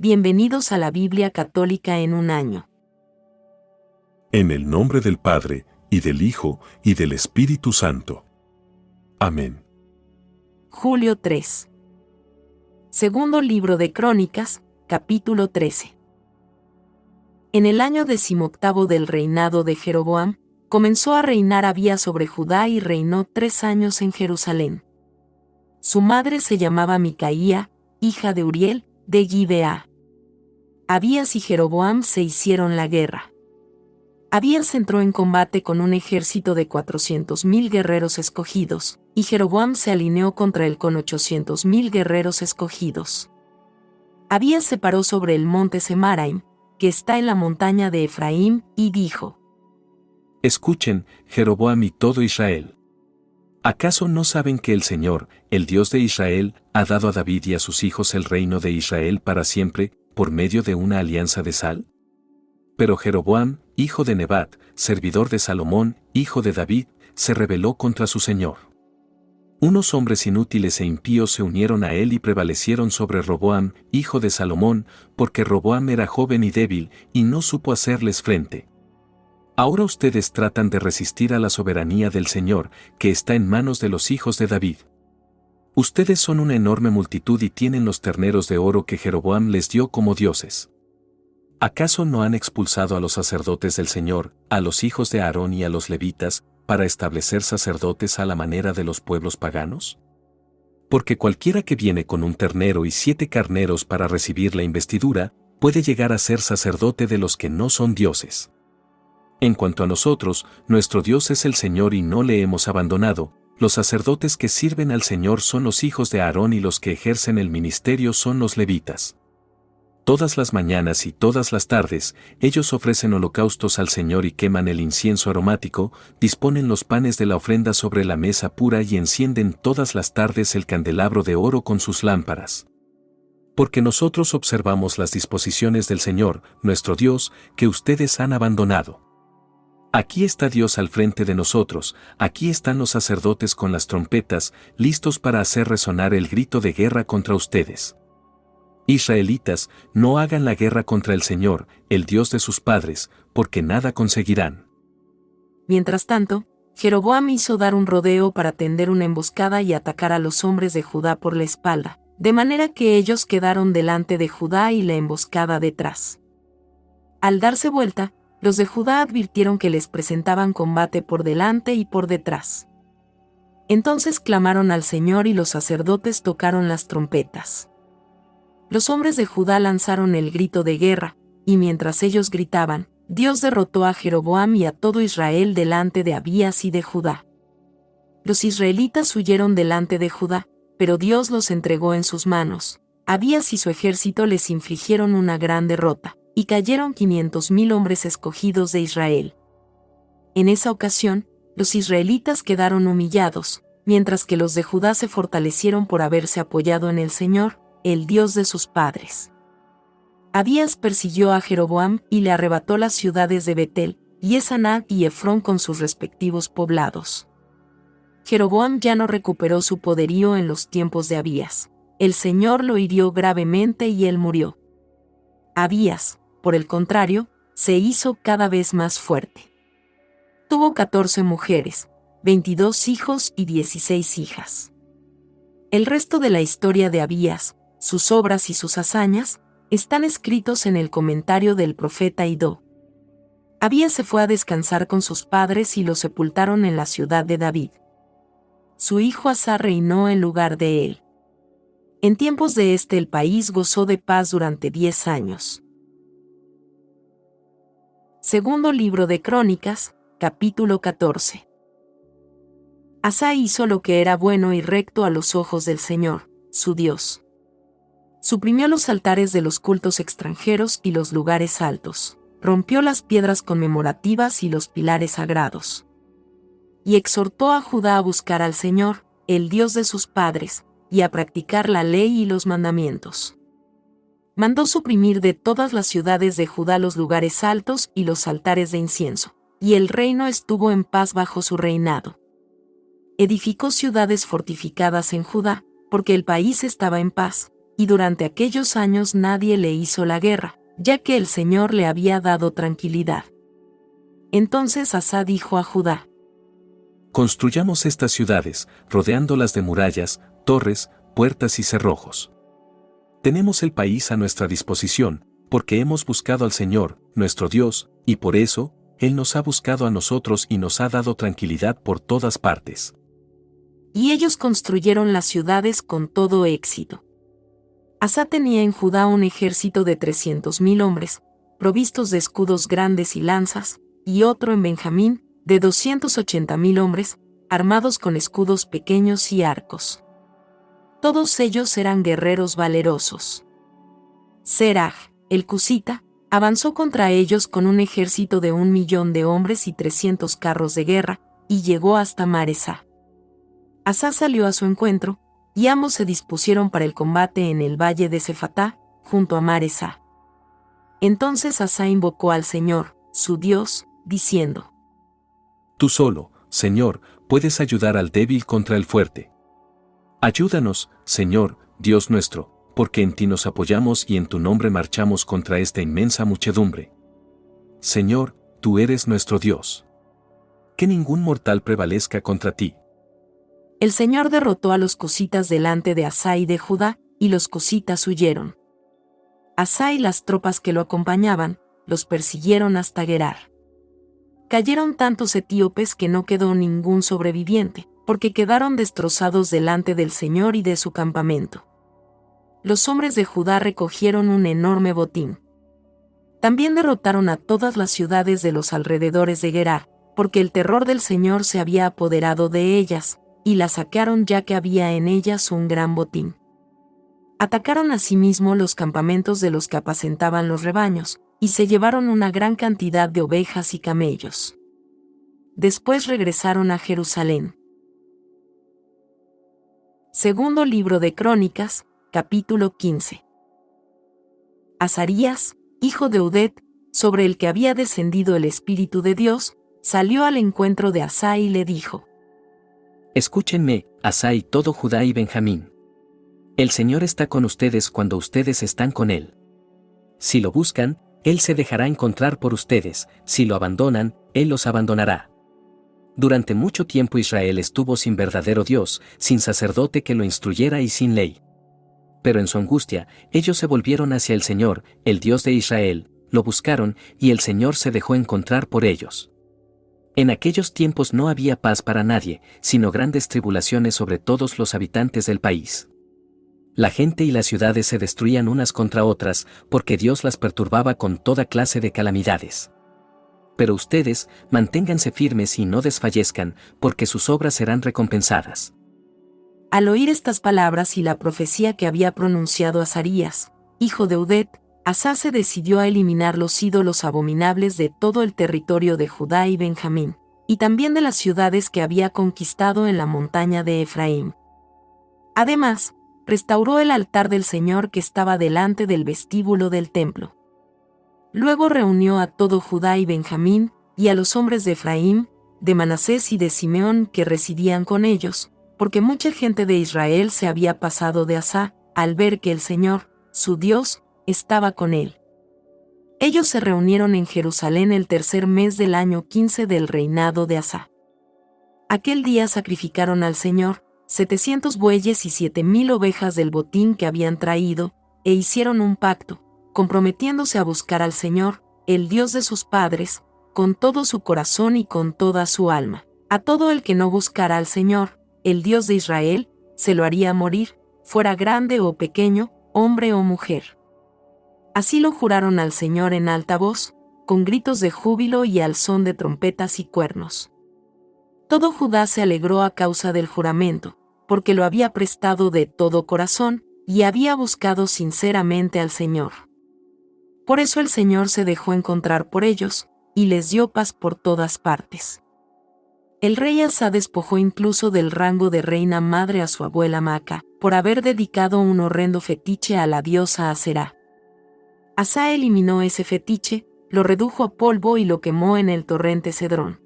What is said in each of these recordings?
Bienvenidos a la Biblia Católica en un año. En el nombre del Padre, y del Hijo, y del Espíritu Santo. Amén. Julio 3. Segundo libro de Crónicas, capítulo 13. En el año 18 del reinado de Jeroboam, comenzó a reinar Abías sobre Judá y reinó 3 años en Jerusalén. Su madre se llamaba Micaía, hija de Uriel, de Gibeá. Abías y Jeroboam se hicieron la guerra. Abías entró en combate con un ejército de 400,000 guerreros escogidos, y Jeroboam se alineó contra él con 800,000 guerreros escogidos. Abías se paró sobre el monte Semaraim, que está en la montaña de Efraín, y dijo: Escuchen, Jeroboam y todo Israel. ¿Acaso no saben que el Señor, el Dios de Israel, ha dado a David y a sus hijos el reino de Israel para siempre, por medio de una alianza de sal? Pero Jeroboam, hijo de Nebat, servidor de Salomón, hijo de David, se rebeló contra su Señor. Unos hombres inútiles e impíos se unieron a él y prevalecieron sobre Roboam, hijo de Salomón, porque Roboam era joven y débil, y no supo hacerles frente. Ahora ustedes tratan de resistir a la soberanía del Señor, que está en manos de los hijos de David. Ustedes son una enorme multitud y tienen los terneros de oro que Jeroboam les dio como dioses. ¿Acaso no han expulsado a los sacerdotes del Señor, a los hijos de Aarón y a los levitas, para establecer sacerdotes a la manera de los pueblos paganos? Porque cualquiera que viene con un ternero y 7 carneros para recibir la investidura, puede llegar a ser sacerdote de los que no son dioses. En cuanto a nosotros, nuestro Dios es el Señor y no le hemos abandonado. Los sacerdotes que sirven al Señor son los hijos de Aarón y los que ejercen el ministerio son los levitas. Todas las mañanas y todas las tardes, ellos ofrecen holocaustos al Señor y queman el incienso aromático, disponen los panes de la ofrenda sobre la mesa pura y encienden todas las tardes el candelabro de oro con sus lámparas. Porque nosotros observamos las disposiciones del Señor, nuestro Dios, que ustedes han abandonado. Aquí está Dios al frente de nosotros, aquí están los sacerdotes con las trompetas, listos para hacer resonar el grito de guerra contra ustedes. Israelitas, no hagan la guerra contra el Señor, el Dios de sus padres, porque nada conseguirán. Mientras tanto, Jeroboam hizo dar un rodeo para tender una emboscada y atacar a los hombres de Judá por la espalda, de manera que ellos quedaron delante de Judá y la emboscada detrás. Al darse vuelta, los de Judá advirtieron que les presentaban combate por delante y por detrás. Entonces clamaron al Señor y los sacerdotes tocaron las trompetas. Los hombres de Judá lanzaron el grito de guerra, y mientras ellos gritaban, Dios derrotó a Jeroboam y a todo Israel delante de Abías y de Judá. Los israelitas huyeron delante de Judá, pero Dios los entregó en sus manos. Abías y su ejército les infligieron una gran derrota, y cayeron 500,000 hombres escogidos de Israel. En esa ocasión, los israelitas quedaron humillados, mientras que los de Judá se fortalecieron por haberse apoyado en el Señor, el Dios de sus padres. Abías persiguió a Jeroboam y le arrebató las ciudades de Betel, Yesanat y Efrón con sus respectivos poblados. Jeroboam ya no recuperó su poderío en los tiempos de Abías. El Señor lo hirió gravemente y él murió. Abías, por el contrario, se hizo cada vez más fuerte. Tuvo 14 mujeres, 22 hijos y 16 hijas. El resto de la historia de Abías, sus obras y sus hazañas, están escritos en el comentario del profeta Idó. Abías se fue a descansar con sus padres y lo sepultaron en la ciudad de David. Su hijo Asa reinó en lugar de él. En tiempos de el país gozó de paz durante 10 años. Segundo libro de Crónicas, capítulo 14. Asa hizo lo que era bueno y recto a los ojos del Señor, su Dios. Suprimió los altares de los cultos extranjeros y los lugares altos, rompió las piedras conmemorativas y los pilares sagrados. Y exhortó a Judá a buscar al Señor, el Dios de sus padres, y a practicar la ley y los mandamientos. Mandó suprimir de todas las ciudades de Judá los lugares altos y los altares de incienso, y el reino estuvo en paz bajo su reinado. Edificó ciudades fortificadas en Judá, porque el país estaba en paz, y durante aquellos años nadie le hizo la guerra, ya que el Señor le había dado tranquilidad. Entonces Asa dijo a Judá: Construyamos estas ciudades, rodeándolas de murallas, torres, puertas y cerrojos. Tenemos el país a nuestra disposición, porque hemos buscado al Señor, nuestro Dios, y por eso, Él nos ha buscado a nosotros y nos ha dado tranquilidad por todas partes. Y ellos construyeron las ciudades con todo éxito. Asa tenía en Judá un ejército de 300,000 hombres, provistos de escudos grandes y lanzas, y otro en Benjamín, de 280,000 hombres, armados con escudos pequeños y arcos. Todos ellos eran guerreros valerosos. Seraj, el cusita, avanzó contra ellos con un ejército de 1,000,000 de hombres y 300 carros de guerra, y llegó hasta Maresá. Asa salió a su encuentro, y ambos se dispusieron para el combate en el valle de Cefatá, junto a Maresá. Entonces Asa invocó al Señor, su Dios, diciendo: Tú solo, Señor, puedes ayudar al débil contra el fuerte. Ayúdanos, Señor, Dios nuestro, porque en ti nos apoyamos y en tu nombre marchamos contra esta inmensa muchedumbre. Señor, tú eres nuestro Dios. Que ningún mortal prevalezca contra ti. El Señor derrotó a los cositas delante de Asa y de Judá, y los cositas huyeron. Asa y las tropas que lo acompañaban, los persiguieron hasta Gerar. Cayeron tantos etíopes que no quedó ningún sobreviviente, porque quedaron destrozados delante del Señor y de su campamento. Los hombres de Judá recogieron un enorme botín. También derrotaron a todas las ciudades de los alrededores de Gerar, porque el terror del Señor se había apoderado de ellas, y las saquearon ya que había en ellas un gran botín. Atacaron asimismo los campamentos de los que apacentaban los rebaños, y se llevaron una gran cantidad de ovejas y camellos. Después regresaron a Jerusalén. Segundo libro de Crónicas, capítulo 15. Azarías, hijo de Uded, sobre el que había descendido el Espíritu de Dios, salió al encuentro de Asa y le dijo: Escúchenme, Asa y todo Judá y Benjamín. El Señor está con ustedes cuando ustedes están con Él. Si lo buscan, Él se dejará encontrar por ustedes, si lo abandonan, Él los abandonará. Durante mucho tiempo Israel estuvo sin verdadero Dios, sin sacerdote que lo instruyera y sin ley. Pero en su angustia, ellos se volvieron hacia el Señor, el Dios de Israel, lo buscaron, y el Señor se dejó encontrar por ellos. En aquellos tiempos no había paz para nadie, sino grandes tribulaciones sobre todos los habitantes del país. La gente y las ciudades se destruían unas contra otras, porque Dios las perturbaba con toda clase de calamidades. Pero ustedes, manténganse firmes y no desfallezcan, porque sus obras serán recompensadas. Al oír estas palabras y la profecía que había pronunciado Azarías, hijo de Uded, Asa se decidió a eliminar los ídolos abominables de todo el territorio de Judá y Benjamín, y también de las ciudades que había conquistado en la montaña de Efraín. Además, restauró el altar del Señor que estaba delante del vestíbulo del templo. Luego reunió a todo Judá y Benjamín, y a los hombres de Efraín, de Manasés y de Simeón que residían con ellos, porque mucha gente de Israel se había pasado de Asa, al ver que el Señor, su Dios, estaba con él. Ellos se reunieron en Jerusalén el tercer mes del año 15 del reinado de Asa. Aquel día sacrificaron al Señor 700 bueyes y 7,000 ovejas del botín que habían traído, e hicieron un pacto, comprometiéndose a buscar al Señor, el Dios de sus padres, con todo su corazón y con toda su alma. A todo el que no buscara al Señor, el Dios de Israel, se lo haría morir, fuera grande o pequeño, hombre o mujer. Así lo juraron al Señor en alta voz, con gritos de júbilo y al son de trompetas y cuernos. Todo Judá se alegró a causa del juramento, porque lo había prestado de todo corazón, y había buscado sinceramente al Señor. Por eso el Señor se dejó encontrar por ellos, y les dio paz por todas partes. El rey Asa despojó incluso del rango de reina madre a su abuela Maaca, por haber dedicado un horrendo fetiche a la diosa Aserá. Asa eliminó ese fetiche, lo redujo a polvo y lo quemó en el torrente Cedrón.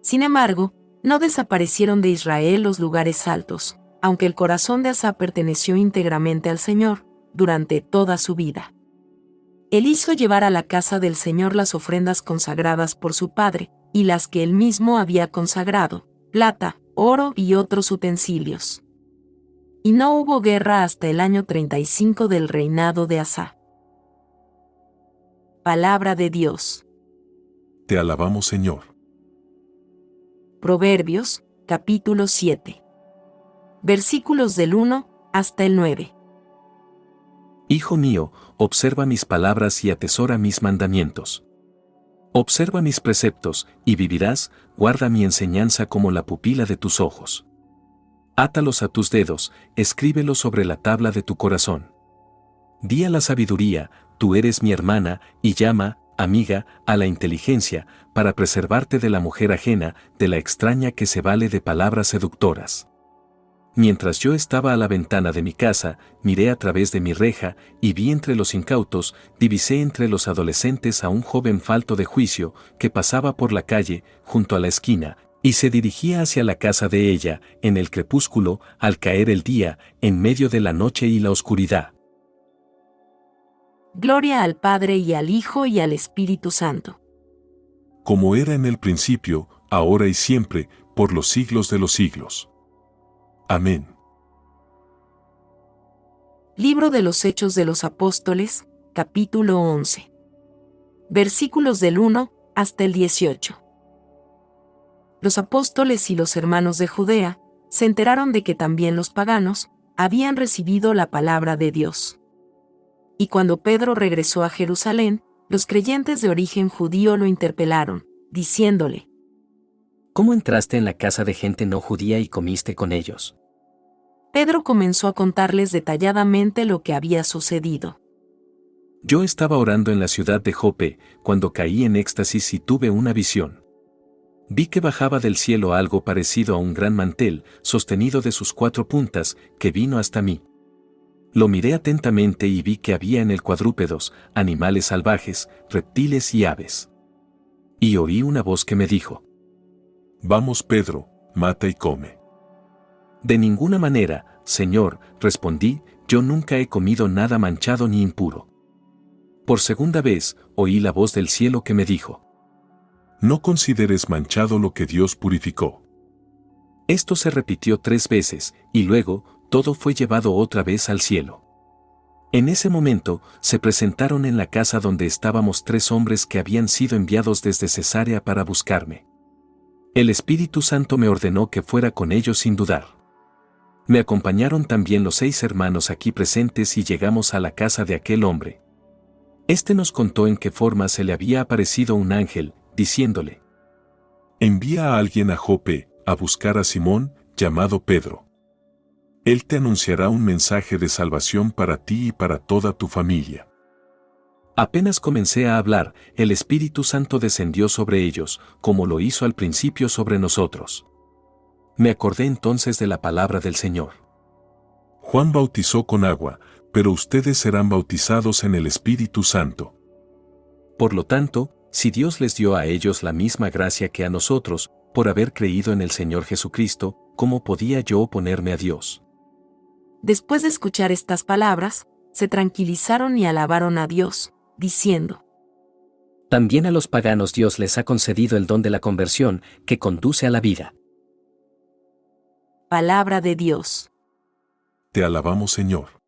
Sin embargo, no desaparecieron de Israel los lugares altos, aunque el corazón de Asa perteneció íntegramente al Señor durante toda su vida. Él hizo llevar a la casa del Señor las ofrendas consagradas por su padre, y las que él mismo había consagrado, plata, oro y otros utensilios. Y no hubo guerra hasta el año 35 del reinado de Asa. Palabra de Dios. Te alabamos, Señor. Proverbios, capítulo 7. Versículos del 1 hasta el 9. Hijo mío, observa mis palabras y atesora mis mandamientos. Observa mis preceptos, y vivirás, guarda mi enseñanza como la pupila de tus ojos. Átalos a tus dedos, escríbelos sobre la tabla de tu corazón. Di a la sabiduría, tú eres mi hermana, y llama, amiga, a la inteligencia, para preservarte de la mujer ajena, de la extraña que se vale de palabras seductoras. Mientras yo estaba a la ventana de mi casa, miré a través de mi reja, y vi entre los incautos, divisé entre los adolescentes a un joven falto de juicio, que pasaba por la calle, junto a la esquina, y se dirigía hacia la casa de ella, en el crepúsculo, al caer el día, en medio de la noche y la oscuridad. Gloria al Padre y al Hijo y al Espíritu Santo. Como era en el principio, ahora y siempre, por los siglos de los siglos. Amén. Libro de los Hechos de los Apóstoles, capítulo 11. Versículos del 1 hasta el 18. Los apóstoles y los hermanos de Judea se enteraron de que también los paganos habían recibido la palabra de Dios. Y cuando Pedro regresó a Jerusalén, los creyentes de origen judío lo interpelaron, diciéndole: ¿Cómo entraste en la casa de gente no judía y comiste con ellos? Pedro comenzó a contarles detalladamente lo que había sucedido. Yo estaba orando en la ciudad de Jope, cuando caí en éxtasis y tuve una visión. Vi que bajaba del cielo algo parecido a un gran mantel, sostenido de sus 4 puntas, que vino hasta mí. Lo miré atentamente y vi que había en él cuadrúpedos, animales salvajes, reptiles y aves. Y oí una voz que me dijo: Vamos, Pedro, mata y come. De ninguna manera, Señor, respondí, yo nunca he comido nada manchado ni impuro. Por segunda vez, oí la voz del cielo que me dijo: No consideres manchado lo que Dios purificó. Esto se repitió 3 veces, y luego, todo fue llevado otra vez al cielo. En ese momento, se presentaron en la casa donde estábamos 3 hombres que habían sido enviados desde Cesarea para buscarme. El Espíritu Santo me ordenó que fuera con ellos sin dudar. Me acompañaron también los 6 hermanos aquí presentes y llegamos a la casa de aquel hombre. Este nos contó en qué forma se le había aparecido un ángel, diciéndole: Envía a alguien a Jope, a buscar a Simón, llamado Pedro. Él te anunciará un mensaje de salvación para ti y para toda tu familia. Apenas comencé a hablar, el Espíritu Santo descendió sobre ellos, como lo hizo al principio sobre nosotros. Me acordé entonces de la palabra del Señor. Juan bautizó con agua, pero ustedes serán bautizados en el Espíritu Santo. Por lo tanto, si Dios les dio a ellos la misma gracia que a nosotros, por haber creído en el Señor Jesucristo, ¿cómo podía yo oponerme a Dios? Después de escuchar estas palabras, se tranquilizaron y alabaron a Dios, diciendo: También a los paganos Dios les ha concedido el don de la conversión, que conduce a la vida. Palabra de Dios. Te alabamos, Señor.